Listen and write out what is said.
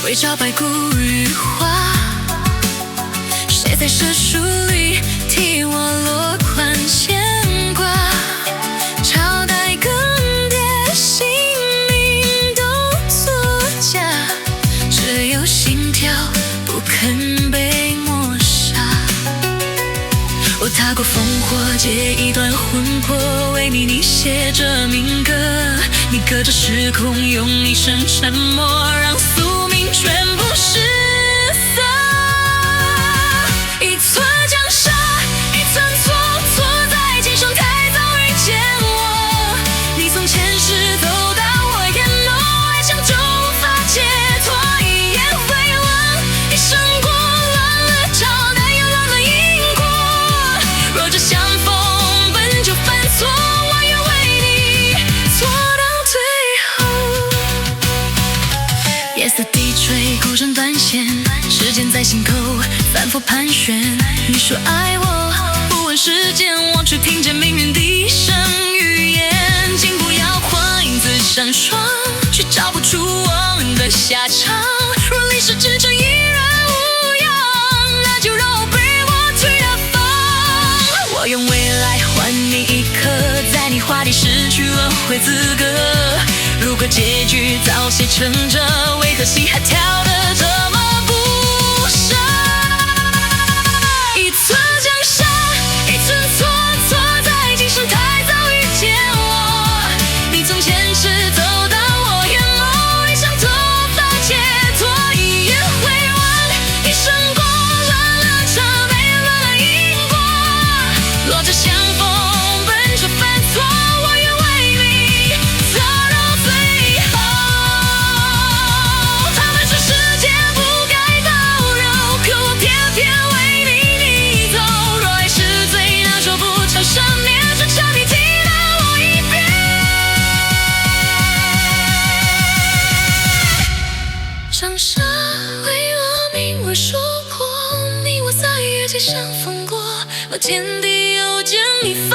为找白骨羽化，谁在世俗里替我落款牵挂？朝代更迭，姓名都作假，只有心跳不肯被抹杀。我踏过烽火，借一段魂魄，为你拟写着民歌。你隔着时空，用一声沉默，让宿命全部失色。一寸江山，一寸错，错在今生太早遇见我。你从前世走到我眼眸，爱情就无法解脱。一眼回望，一生过乱了朝代，又乱了因果。若这相逢本就犯错，我愿为你错到最后。夜色低垂，孤身断线，时间在心口反复盘旋。你说爱我，不问时间，我却听见命运低声预言。经不摇晃，影子闪烁，却找不出我们的下场。若历史只剩一人无恙，那就让我被我推到方。我用未来换你一刻，在你画里失去轮回资格。如果结局早写成这，为何戏还跳得这么不舍？一寸江山，一寸错，错在今生太早遇见我。你从前世走到我眼眸，一想头发解脱。一眼回望，一生过乱了朝代，乱了因果。若这相逢本就犯错，我愿为你走到最后。他们说世界不该倒流，可我偏偏为你逆走。若爱是罪，那说不成赦免，只差你体谅我一遍。长沙为我命为说破，你我在夜间相逢过，我天地有间一方。